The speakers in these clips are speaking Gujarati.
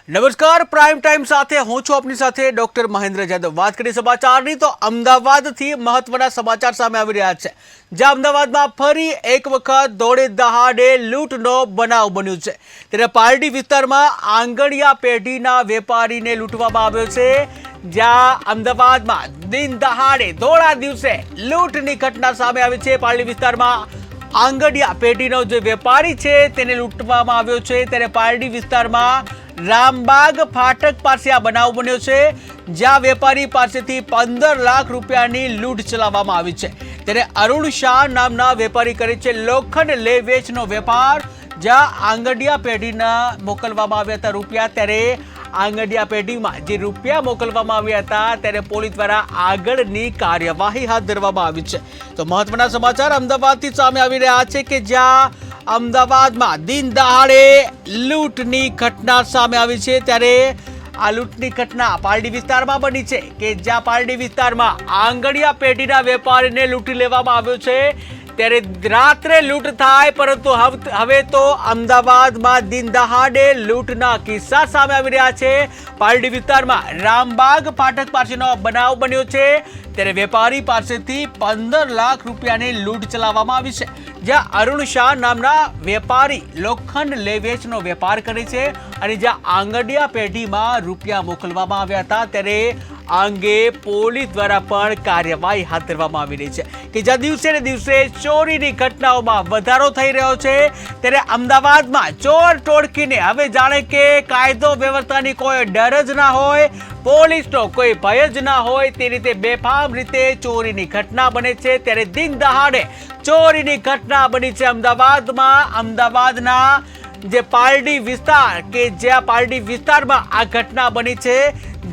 નમસ્કાર, પ્રાઇમ ટાઈમ સાથે હું છું આપની સાથે ડોક્ટર મહેન્દ્ર જાદવ। વાત કરીએ સમાચારની તો અમદાવાદથી મહત્વના સમાચાર સામે આવી રહ્યા છે, જ્યાં અમદાવાદમાં ફરી એક વખત દોડે દહાડે લૂંટનો બનાવ બન્યો છે। ત્યારે પાલડી વિસ્તારમાં આંગણિયા પેઢીના વેપારીને લૂંટવામાં આવ્યો છે, જ્યાં અમદાવાદમાં દિન દહાડે ધોળા દિવસે લૂંટની ઘટના સામે આવી છે। પાલડી વિસ્તારમાં આંગણિયા પેઢીનો જે વેપારી છે તેને લૂંટવામાં આવ્યો છે। ત્યારે પાલડી વિસ્તારમાં રામબાગ ફાટક પાસે આ બનાવ બન્યો છે, જ્યાં વેપારી પાસેથી 15 લાખ રૂપિયાની લૂંટ ચલાવવામાં આવી છે। ત્યારે અરુણ શાહ નામના વેપારી કરે છે લોખંડ લે વેચનો વેપાર, જ્યાં આંગડિયા પેઢીના મોકલવામાં આવ્યા હતા રૂપિયા। ત્યારે આંગડિયા પેઢીમાં જે રૂપિયા મોકલવામાં આવ્યા હતા ત્યારે પોલીસ દ્વારા આગળની કાર્યવાહી હાથ ધરવામાં આવી છે। તો મહત્વના સમાચાર અમદાવાદથી સામે આવી રહ્યા છે કે જ્યાં અમદાવાદમાં દિન દહાડે લૂંટની ઘટના સામે આવી છે। ત્યારે આ લૂંટની ઘટના પાલડી વિસ્તારમાં બની છે કે જ્યાં પાલડી વિસ્તારમાં આંગણિયા પેઢીના વેપારીને લૂંટી લેવામાં આવ્યો છે। ત્યારે રાત્રે લૂંટ થાય, પરંતુ હવે તો અમદાવાદમાં દિન દહાડે લૂંટના કિસ્સા સામે આવી રહ્યા છે। પાલડી વિસ્તારમાં રામબાગ ફાટક પાસેનો બનાવ બન્યો છે। ત્યારે વેપારી પાસેથી 15 લાખ રૂપિયાની લૂંટ ચલાવવામાં આવી છે, જ્યાં અરુણ શાહ નામના વેપારી લોખંડ લે વેચનો વેપાર કરે છે અને જ્યાં આંગડિયા પેઢીમાં રૂપિયા મોકલવામાં આવ્યા હતા। ત્યારે આ અંગે પોલીસ દ્વારા પણ કાર્યવાહી હાથ ધરવામાં આવી રહી છે કે જ્યાં દિવસે ને દિવસે ચોરીની ઘટનાઓમાં વધારો થઈ રહ્યો છે। ત્યારે અમદાવાદમાં ચોર ટોળકીને હવે જાણે કે કાયદો વ્યવસ્થાની કોઈ ડર જ ના હોય, પોલીસનો કોઈ ભય જ ના હોય, તે રીતે બેફામ રીતે ચોરીની ઘટના બને છે। ત્યારે દિન દહાડે ચોરીની ઘટના બની છે અમદાવાદમાં। અમદાવાદના જે પાલડી વિસ્તાર કે જ્યાં પાલડી વિસ્તારમાં આ ઘટના બની છે,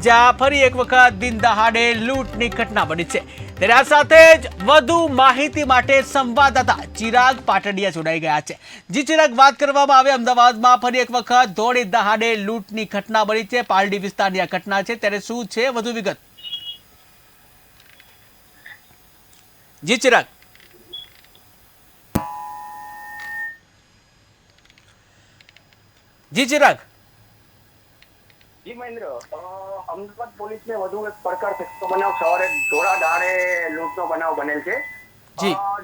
જ્યાં ફરી એક વખત દિન દહાડે લૂંટની ઘટના બની છે। ત્યારે આ સાથે જ વધુ માહિતી માટે સંવાદદાતા ચિરાગ પાટડિયા જોડાઈ ગયા છે। જી ચિરાગ, વાત કરવામાં આવે અમદાવાદમાં ફરી એક વખત દોડે દહાડે લૂંટની ઘટના બની છે, પાલડી વિસ્તારની આ ઘટના છે, ત્યારે શું છે વધુ વિગત? જી ચિરાગ। જી ચિરાગ। જી મહેન્દ્ર, અમદાવાદ પોલીસને વધુ એક પડકાર ફેંકતો બનાવ સવારે ધોળા દહાડે લૂંટનો બનાવ બનેલ છે,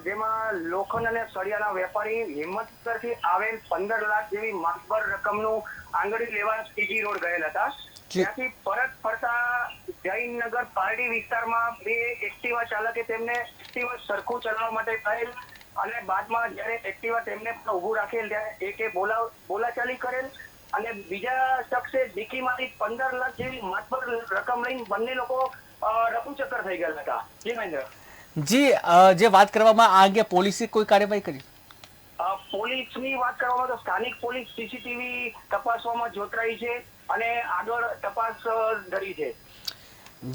જેમાં લોખંડ અને સળિયાના વેપારી હિંમતનગરથી આવેલ 15 લાખ જેવી માતબર રકમનું આંગળી લેવા સીજી રોડ ગયેલ હતા। ત્યાંથી પરત ફરતા જૈનનગર પાલડી વિસ્તારમાં બે એક્ટિવા ચાલકે તેમને એક્ટિવા સરખું ચલાવવા માટે કહેલ અને બાદમાં જ્યારે એક્ટિવા તેમને ઊભું રાખેલ ત્યારે એકે બોલાચાલી કરેલ અને બીજા શખ્સે ડીકીમાંથી 15 લાખ જેવી માતબર રકમ લઈને બંને લોકો રફુચક્કર થઈ ગયા હતા। જી મહેન્દ્ર। જી, જે વાત કરવામાં આ અંગે પોલીસે કોઈ કાર્યવાહી કરી? પોલીસની વાત કરવામાં તો સ્થાનિક પોલીસ સીસીટીવી તપાસવામાં જોતરાઈ છે અને આગળ તપાસ ધરી છે।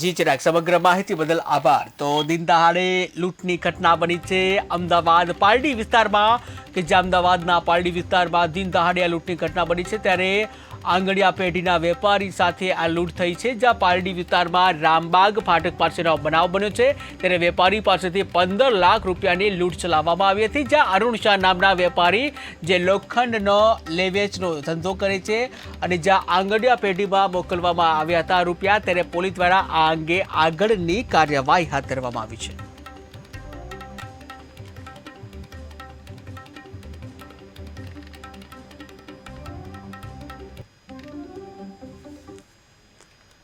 જી ચિરાગ, સમગ્ર માહિતી બદલ આભાર। તો દિન દહાડે લૂંટની ઘટના બની છે અમદાવાદ પાલડી વિસ્તારમાં કે જે અમદાવાદના પાલડી વિસ્તારમાં દિન દહાડે આ લૂંટની ઘટના બની છે। ત્યારે આંગણિયા પેઢીના વેપારી સાથે આ લૂંટ થઈ છે, જ્યાં પાલડી વિસ્તારમાં રામબાગ ફાટક પાસેનો બનાવ બન્યો છે। ત્યારે વેપારી પાસેથી 15 લાખ રૂપિયાની લૂંટ ચલાવવામાં આવી હતી, જ્યાં અરુણ શાહ નામના વેપારી જે લોખંડનો લે વેચનો ધંધો કરે છે અને જ્યાં આંગણિયા પેઢીમાં મોકલવામાં આવ્યા હતા રૂપિયા। ત્યારે પોલીસ દ્વારા આ અંગે આગળની કાર્યવાહી હાથ ધરવામાં આવી છે।